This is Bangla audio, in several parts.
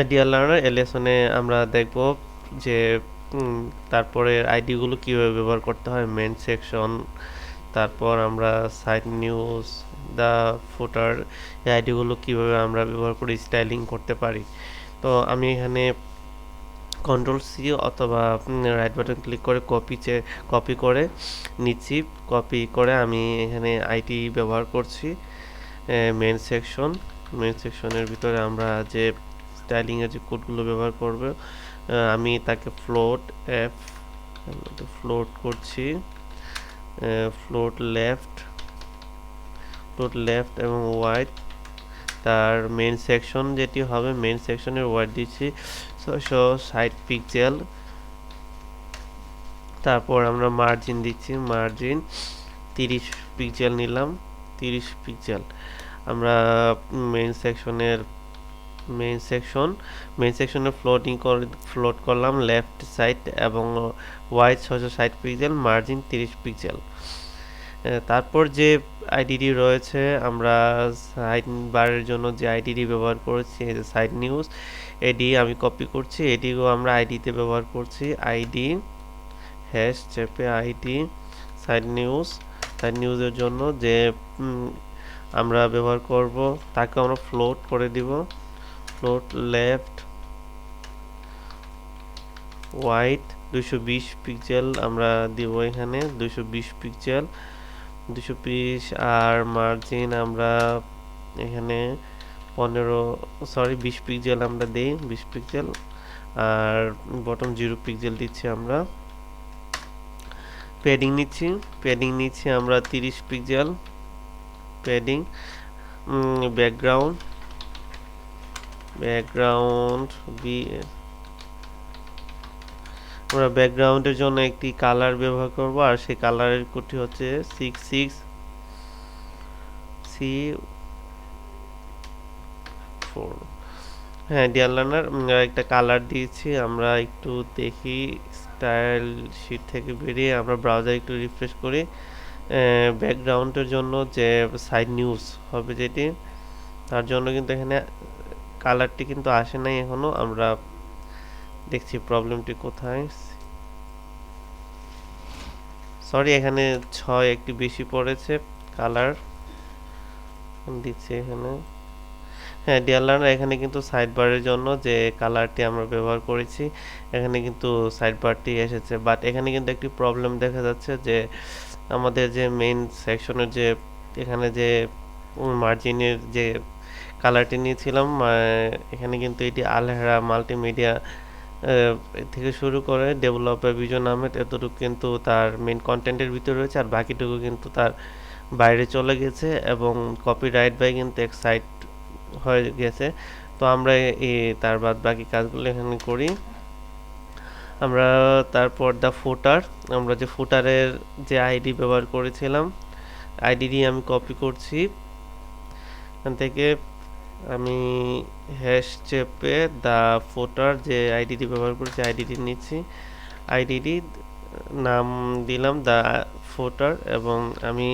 ডিয়ার লার্নার এই লেসনে আমরা দেখব যে তারপরে আইডিগুলো কীভাবে ব্যবহার করতে হয়, মেন সেকশন, তারপর আমরা সাইট নিউজ, দ্য ফুটার, এই আইডিগুলো কীভাবে আমরা ব্যবহার করে স্টাইলিং করতে পারি। তো আমি এখানে কন্ট্রোল সি অথবা রাইট বাটন ক্লিক করে কপি করে নিচ্ছি। কপি করে আমি এখানে আইডি ব্যবহার করছি মেন সেকশনের ভিতরে আমরা যে স্টাইলিংয়ের যে কোডগুলো ব্যবহার করব, আমি তাকে ফ্লোট করছি, ফ্লোট লেফট এবং ওয়াইড। তার মেন সেকশন যেটি হবে, মেন সেকশনের ওয়াইড দিচ্ছি 660 পিক্সেল। তারপর আমরা মার্জিন দিচ্ছি, মার্জিন 30 পিক্সেল নিলাম, 30 পিক্সেল। আমরা মেন সেকশনে ফ্লোট করলাম লেফট সাইড এবং ওয়াইড 660 পিক্সেল, মার্জিন 30 পিক্সেল। তারপর যে আইডিডি রয়েছে, আমরা সাইড বারের জন্য যে আইডিডি ব্যবহার করেছি সাইড নিউজ, এডি আমি কপি করছি, এডিও আমরা আইডিতে ব্যবহার করছি, আইডি হ্যাশ চেপে আইডি সাইড নিউজের জন্য যে আমরা ব্যবহার করব তাকে আমরা ফ্লোট করে দিব, ফ্লোট লেফট ওয়াইড 220 পিক্সেল আমরা দিব এখানে, 220 পিক্সেল 220। আর মার্জিন আমরা এখানে 20 পিক্সেল আমরা দিই, 20 পিক্সেল। আর বটম 0 পিক্সেল দিচ্ছি আমরা। প্যাডিং নিচ্ছি আমরা 30 পিক্সেল প্যাডিং। ব্যাকগ্রাউন্ড আমরা ব্যাকগ্রাউন্ডের জন্য একটি কালার ব্যবহার করব, আর সেই কালারের কোডটি হচ্ছে 66C4। হ্যাঁ, ডিয়ার লার্নার একটা কালার দিয়েছি, আমরা একটু দেখি স্টাইল শিট থেকে বেরিয়ে আমরা ব্রাউজার একটু রিফ্রেশ করি। ব্যাকগ্রাউন্ডের জন্য যে সাইড নিউজ হবে যেটি, তার জন্য কিন্তু এখানে কালারটি কিন্তু আসে নাই এখনো। আমরা দেখছি প্রবলেমটি কোথায়। সরি, এখানে 6 একটি বেশি পড়েছে, কালার দিচ্ছি এখানে। হ্যাঁ ডিয়ার লার্নার, এখানে কিন্তু সাইড বারের জন্য যে কালারটি আমরা ব্যবহার করেছি এখানে কিন্তু সাইড বারটি এসেছে, বাট এখানে কিন্তু একটি প্রবলেম দেখা যাচ্ছে যে আমাদের যে মেইন সেকশনের যে এখানে যে মার্জিনের যে কালারটি নিয়েছিলাম, এখানে কিন্তু এটি আলহেরা মাল্টিমিডিয়া থেকে শুরু করে ডেভেলপার বিজন আহমেদ এতটুকু কিন্তু তার মেইন কন্টেন্টের ভিতরে রয়েছে, আর বাকিটুকু কিন্তু তার বাইরে চলে গেছে এবং কপিরাইট বাই কিন্তু এক সাইড হয়ে গেছে। তো আমরা তার বাদ বাকি কাজগুলো এখানে করি। আমরা তারপর আমরা যে ফুটারের যে আইডি ব্যবহার করেছিলাম, আইডি আমি কপি করছি এখান থেকে। আমি হ্যাশ চেপে দ্য ফুটার যে আইডিটি ব্যবহার করেছি আইডিটি নিচ্ছি, আইডিটি নাম দিলাম দ্য ফুটার এবং আমি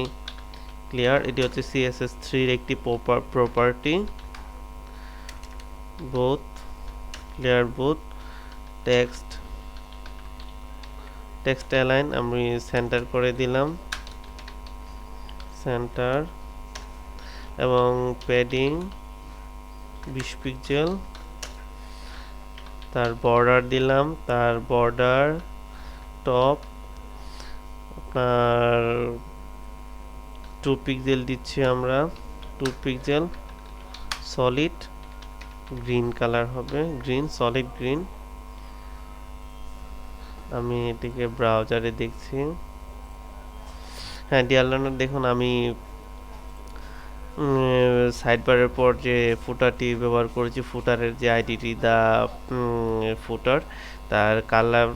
ক্লিয়ার। এটি হচ্ছে CSS3 একটি property, clear both text align আমি সেন্টার করে দিলাম, সেন্টার, এবং প্যাডিং 20 পিক্সেল। তার বর্ডার দিলাম, তার বর্ডার টপ আপনার 2 পিক্সেল দিচ্ছি আমরা, 2 পিক্সেল। সলিড গ্রিন কালার হবে, সলিড গ্রিন। আমি এটিকে ব্রাউজারে দেখছি। হ্যাঁ ডিয়ার লার্নার, দেখুন আমি সাইড বারের পর যে ফুটারটি ব্যবহার করেছি, ফুটারের যে আইডিটি দা ফুটার, তার কালার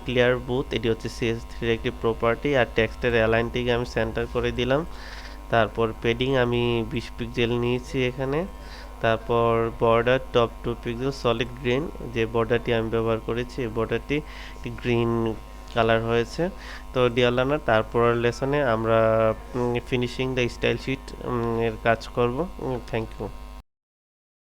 ক্লিয়ার বুথ, এটি হচ্ছে CS3 একটি প্রপার্টি। আর টেক্সটের অ্যালাইনটিকে আমি সেন্টার করে দিলাম। তারপর পেডিং আমি 20 পিক্সেল নিয়েছি এখানে। তারপর border top 2 pixel solid green, যে বর্ডারটি আমি ব্যবহার করেছি এই বর্ডারটি গ্রিন কালার হয়েছে। তো ডিয়ার লার্নার, তারপর লেসনে আমরা ফিনিশিং দ্য স্টাইল শিট এর কাজ করব। Thank you.